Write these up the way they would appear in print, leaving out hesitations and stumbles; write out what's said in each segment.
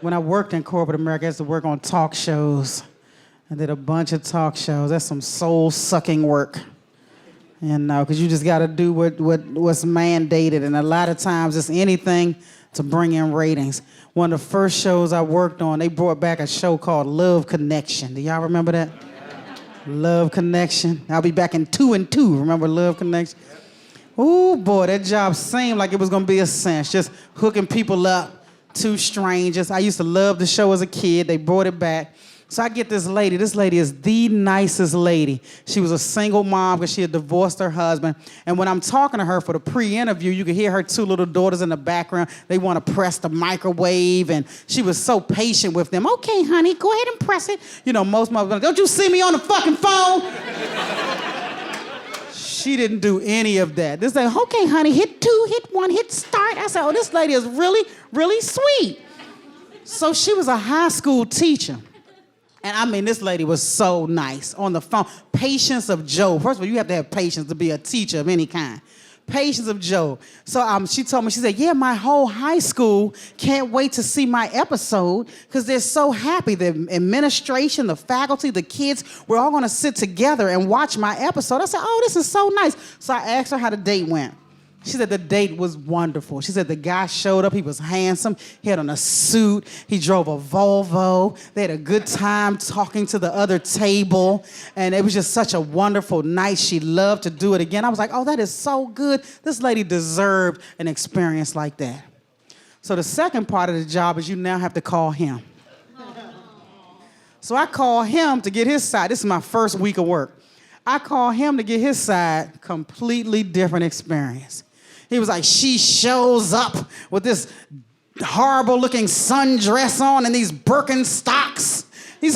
When I worked in corporate America, I used to work on talk shows. I did a bunch of talk shows. That's some soul-sucking work. Because you just got to do what's mandated. And a lot of times it's anything to bring in ratings. One of the first shows I worked on, they brought back a show called Love Connection. Do y'all remember that? Love Connection. I'll be back in 2 and 2. Remember Love Connection? Ooh, boy, that job seemed like it was going to be a cinch, just hooking people up, two strangers. I used to love the show as a kid. They brought it back. So I get this lady. This lady is the nicest lady. She was a single mom because she had divorced her husband. And when I'm talking to her for the pre-interview, you could hear her two little daughters in the background. They want to press the microwave, and she was so patient with them. Okay, honey, go ahead and press it. You know, most mothers are like, don't you see me on the fucking phone? She didn't do any of that. This lady, okay, honey, hit 2, hit 1, hit start. I said, oh, this lady is really, really sweet. So she was a high school teacher. And I mean, this lady was so nice on the phone. Patience of Job. First of all, you have to have patience to be a teacher of any kind. Patience of Job. So she told me, she said, yeah, my whole high school can't wait to see my episode because they're so happy. The administration, the faculty, the kids, we're all going to sit together and watch my episode. I said, oh, this is so nice. So I asked her how the date went. She said the date was wonderful. She said the guy showed up. He was handsome. He had on a suit. He drove a Volvo. They had a good time talking to the other table. And it was just such a wonderful night. She loved to do it again. I was like, oh, that is so good. This lady deserved an experience like that. So the second part of the job is you now have to call him. So I call him to get his side. This is my first week of work. I call him to get his side. Completely different experience. He was like, she shows up with this horrible-looking sundress on and these Birkenstocks. He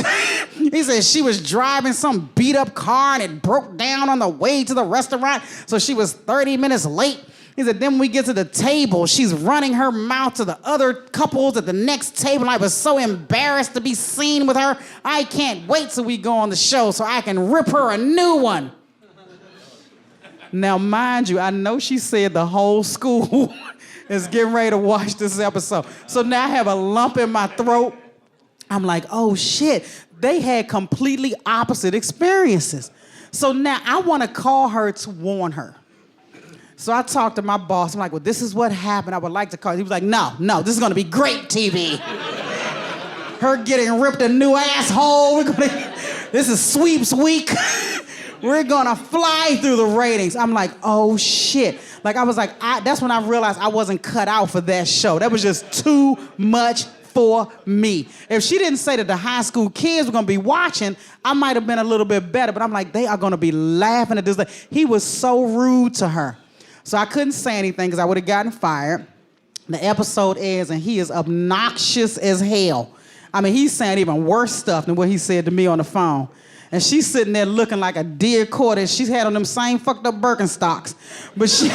said she was driving some beat-up car and it broke down on the way to the restaurant, so she was 30 minutes late. He said, then when we get to the table, she's running her mouth to the other couples at the next table. I was so embarrassed to be seen with her. I can't wait till we go on the show so I can rip her a new one. Now, mind you, I know she said the whole school is getting ready to watch this episode. So now I have a lump in my throat. I'm like, oh, shit. They had completely opposite experiences. So now I want to call her to warn her. So I talked to my boss. I'm like, well, this is what happened. I would like to call. He was like, no, this is going to be great TV. Her getting ripped a new asshole. This is sweeps week. We're gonna fly through the ratings. I'm like, oh shit. Like I was like, that's when I realized I wasn't cut out for that show. That was just too much for me. If she didn't say that the high school kids were gonna be watching, I might have been a little bit better, but I'm like, they are gonna be laughing at this. He was so rude to her. So I couldn't say anything because I would have gotten fired. The episode airs and he is obnoxious as hell. I mean, he's saying even worse stuff than what he said to me on the phone. And she's sitting there looking like a deer caught, and she's had on them same fucked up Birkenstocks. But she,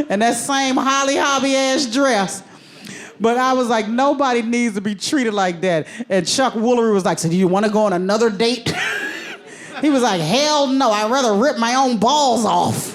and that same Holly Hobby ass dress. But I was like, nobody needs to be treated like that. And Chuck Woolery was like, so do you want to go on another date? He was like, hell no, I'd rather rip my own balls off.